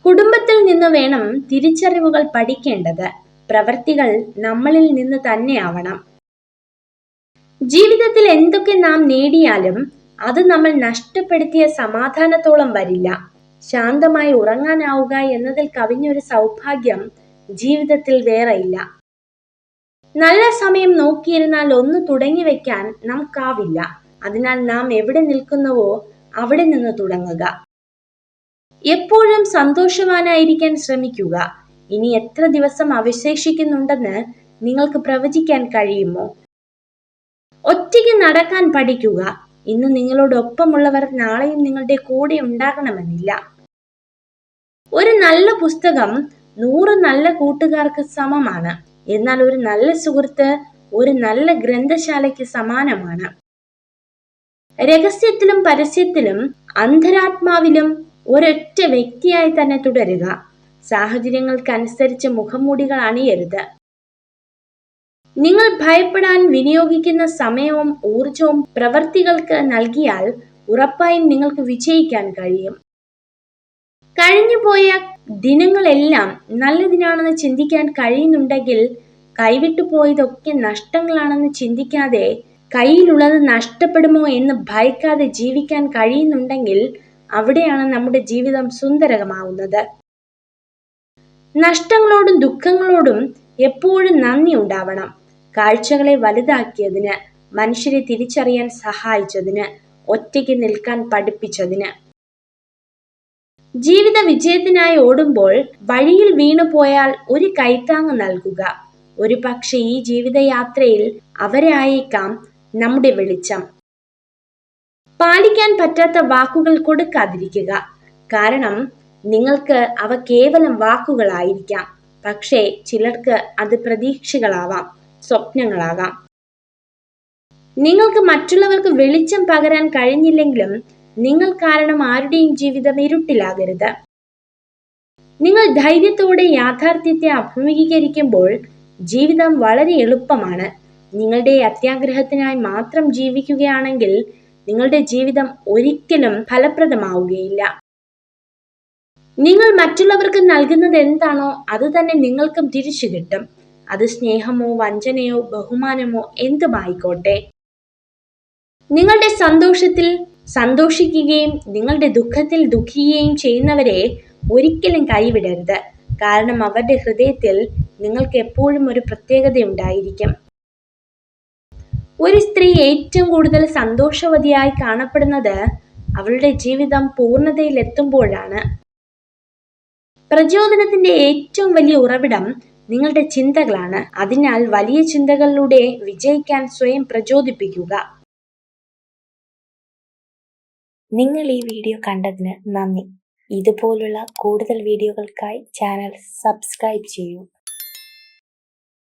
കുടുംബത്തിൽ നിന്ന് വേണം തിരിച്ചറിവുകൾ പഠിക്കേണ്ടത്. പ്രവൃത്തികൾ നമ്മളിൽ നിന്ന് തന്നെയാവണം. ജീവിതത്തിൽ എന്തൊക്കെ നാം നേടിയാലും അത് നമ്മൾ നഷ്ടപ്പെടുത്തിയ സമാധാനത്തോളം വരില്ല. ശാന്തമായി ഉറങ്ങാനാവുക എന്നതിൽ കവിഞ്ഞൊരു സൗഭാഗ്യം ജീവിതത്തിൽ വേറെയില്ല. നല്ല സമയം നോക്കിയിരുന്നാൽ ഒന്ന് തുടങ്ങി വെക്കാൻ നമുക്കാവില്ല. അതിനാൽ നാം എവിടെ നിൽക്കുന്നുവോ അവിടെ നിന്ന് തുടങ്ങുക. എപ്പോഴും സന്തോഷവാനായിരിക്കാൻ ശ്രമിക്കുക. ഇനി എത്ര ദിവസം അവശേഷിക്കുന്നുണ്ടെന്ന് നിങ്ങൾക്ക് പ്രവചിക്കാൻ കഴിയുമോ? ഒറ്റയ്ക്ക് നടക്കാൻ പഠിക്കുക. ഇന്ന് നിങ്ങളോടൊപ്പമുള്ളവർ നാളെയും നിങ്ങളുടെ കൂടെ ഉണ്ടാകണമെന്നില്ല. ഒരു നല്ല പുസ്തകം 100 നല്ല കൂട്ടുകാർക്ക് സമമാണ്. എന്നാൽ ഒരു നല്ല സുഹൃത്ത് ഒരു നല്ല ഗ്രന്ഥശാലയ്ക്ക് സമാനമാണ്. രഹസ്യത്തിലും പരസ്യത്തിലും അന്തരാത്മാവിലും ഒരൊറ്റ വ്യക്തിയായി തന്നെ തുടരുക. സാഹചര്യങ്ങൾക്കനുസരിച്ച് മുഖംമൂടികൾ അണിയരുത്. നിങ്ങൾ ഭയപ്പെടാൻ വിനിയോഗിക്കുന്ന സമയവും ഊർജവും പ്രവൃത്തികൾക്ക് നൽകിയാൽ ഉറപ്പായും നിങ്ങൾക്ക് വിജയിക്കാൻ കഴിയും. കഴിഞ്ഞുപോയ ദിനങ്ങളെല്ലാം നല്ലതിനാണെന്ന് ചിന്തിക്കാൻ കഴിയുന്നുണ്ടെങ്കിൽ കൈവിട്ടു പോയതൊക്കെ നഷ്ടങ്ങളാണെന്ന് ചിന്തിക്കാതെ കയ്യിലുള്ളത് നഷ്ടപ്പെടുമോ എന്ന് ഭയക്കാതെ ജീവിക്കാൻ കഴിയുന്നുണ്ടെങ്കിൽ അവിടെയാണ് നമ്മുടെ ജീവിതം സുന്ദരമാവുന്നത്. നഷ്ടങ്ങളോടും ദുഃഖങ്ങളോടും എപ്പോഴും നന്ദി ഉണ്ടാവണം. കാഴ്ചകളെ വലുതാക്കിയതിന്, മനുഷ്യരെ തിരിച്ചറിയാൻ സഹായിച്ചതിന്, ഒറ്റയ്ക്ക് നിൽക്കാൻ പഠിപ്പിച്ചതിന്. ജീവിത വിജയത്തിനായി ഓടുമ്പോൾ വഴിയിൽ വീണുപോയാൽ ഒരു കൈത്താങ്ങ് നൽകുക. ഒരു പക്ഷേ ഈ ജീവിതയാത്രയിൽ അവരായേക്കാം നമ്മുടെ വെളിച്ചം. പാലിക്കാൻ പറ്റാത്ത വാക്കുകൾ കൊടുക്കാതിരിക്കുക. കാരണം നിങ്ങൾക്ക് അവ കേവലം വാക്കുകളായിരിക്കാം. പക്ഷേ ചിലർക്ക് അത് പ്രതീക്ഷകളാവാം, സ്വപ്നങ്ങളാകാം. നിങ്ങൾക്ക് മറ്റുള്ളവർക്ക് വെളിച്ചം പകരാൻ കഴിഞ്ഞില്ലെങ്കിലും നിങ്ങൾ കാരണം ആരുടെയും ജീവിതം ഇരുട്ടിലാകരുത്. നിങ്ങൾ ധൈര്യത്തോടെ യാഥാർത്ഥ്യത്തെ അഭിമുഖീകരിക്കുമ്പോൾ ജീവിതം വളരെ എളുപ്പമാണ്. നിങ്ങളുടെ അത്യാഗ്രഹത്തിനായി മാത്രം ജീവിക്കുകയാണെങ്കിൽ നിങ്ങളുടെ ജീവിതം ഒരിക്കലും ഫലപ്രദമാവുകയില്ല. നിങ്ങൾ മറ്റുള്ളവർക്ക് നൽകുന്നത് എന്താണോ അത് തന്നെ നിങ്ങൾക്കും തിരിച്ചു കിട്ടും. അത് സ്നേഹമോ വഞ്ചനയോ ബഹുമാനമോ എന്തുമായിക്കോട്ടെ. നിങ്ങളുടെ സന്തോഷത്തിൽ സന്തോഷിക്കുകയും നിങ്ങളുടെ ദുഃഖത്തിൽ ദുഃഖിക്കുകയും ചെയ്യുന്നവരെ ഒരിക്കലും കൈവിടരുത്. കാരണം അവരുടെ ഹൃദയത്തിൽ നിങ്ങൾക്ക് എപ്പോഴും ഒരു പ്രത്യേകത ഉണ്ടായിരിക്കും. ഒരു സ്ത്രീ ഏറ്റവും കൂടുതൽ സന്തോഷവതിയായി കാണപ്പെടുന്നത് അവളുടെ ജീവിതം പൂർണ്ണതയിലെത്തുമ്പോഴാണ്. പ്രചോദനത്തിന്റെ ഏറ്റവും വലിയ ഉറവിടം നിങ്ങളുടെ ചിന്തകളാണ്. അതിനാൽ വലിയ ചിന്തകളിലൂടെ വിജയിക്കാൻ സ്വയം പ്രചോദിപ്പിക്കുക. നിങ്ങൾ ഈ വീഡിയോ കണ്ടതിന് നന്ദി. ഇതുപോലുള്ള കൂടുതൽ വീഡിയോകൾക്കായി ചാനൽ സബ്സ്ക്രൈബ് ചെയ്യൂ.